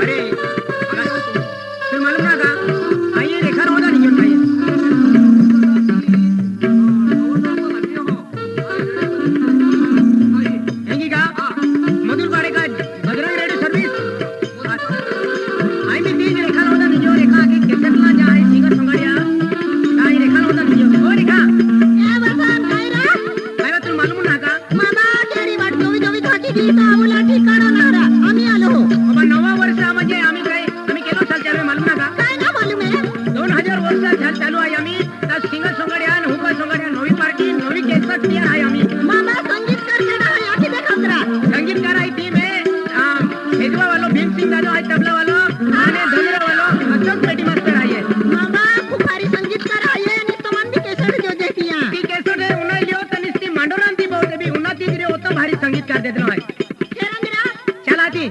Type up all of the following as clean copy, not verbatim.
अरे तुम्हें मालूम ना था आइए देखा ना होता नहीं होता ये का मधुर पाड़े का बजरंग रेडियो सर्विस आई भी तीन रेखा ना होता नहीं जो रेखा आगे कैसे ना जाए सिंगर संगड़िया आई रेखा ना होता नहीं जो ओ रेखा ए बसन काय तुम्हें मालूम ना का मामा केरी वाट जोवी जोवी थाकी गीता उला ठिकाणा नारा आम्ही आलो बाबा 9 वर्ष म्हणजे आम्ही केलो चाल चालू मालूम ना का काय ना मालूम आहे 2000 वर्ष झाल चालू आहे आम्ही त्या सिंगर संगड्या आणि हुका संगड्या नवी पार्टी नवी केसर तयार आहे आम्ही मामा संगीतकार केना आहे आखी ते खतरा संगीतकार आहे टीम आहे हेजवा वालो भीम सिंग दादा आहे तबला वालो आणि धमरा वालो अशोक पेटी मास्टर आहे मामा खूप भारी संगीतकार आहे आणि तमन भी केसर जो देतिया ती केसर आहे उन्हा लियो तनी ती मांडोरांती बहुत बी उन्हा ती रे होता भारी संगीतकार देतनो आहे खेरंगरा चला ती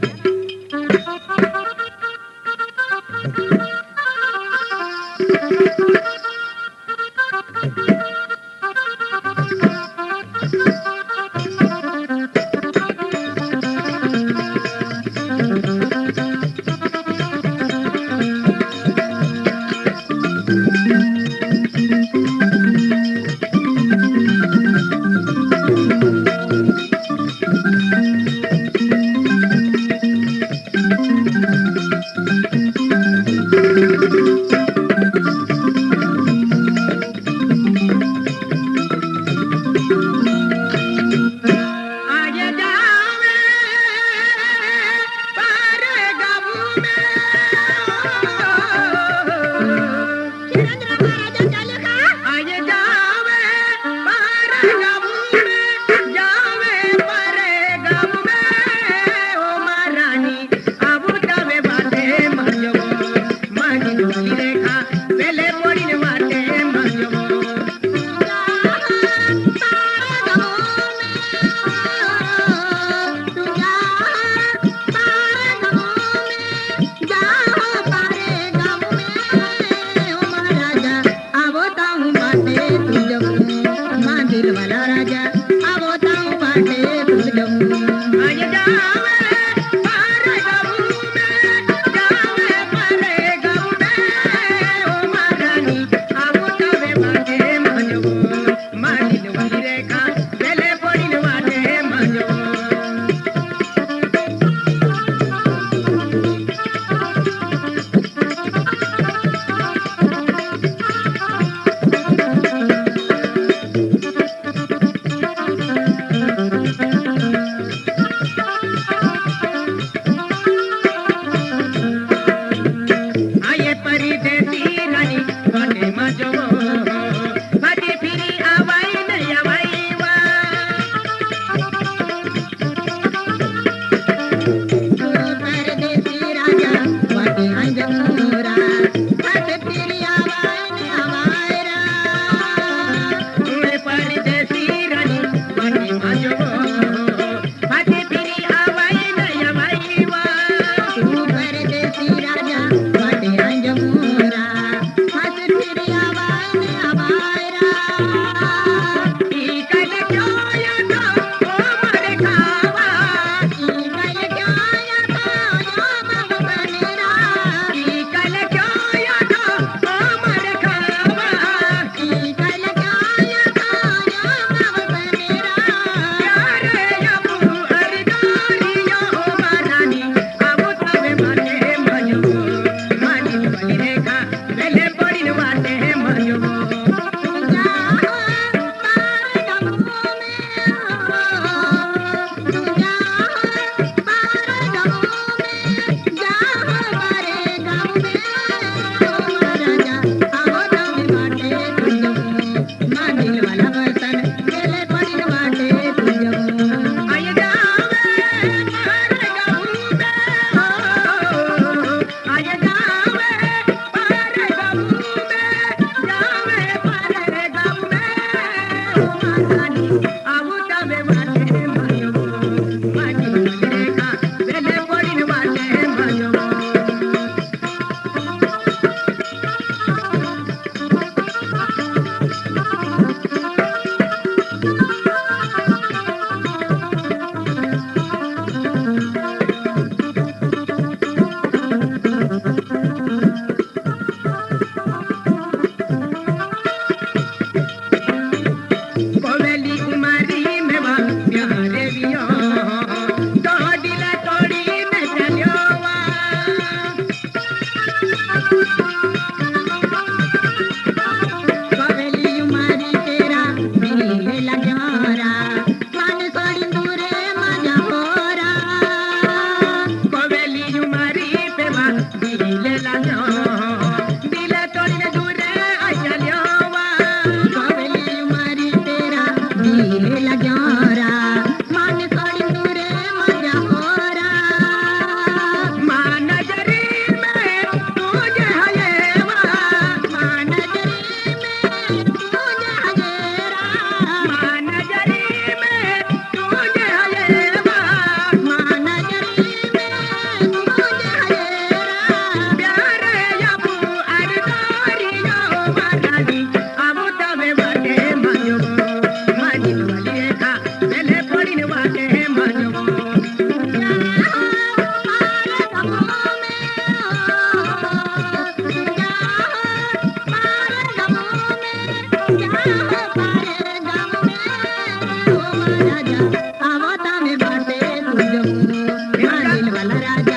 राजा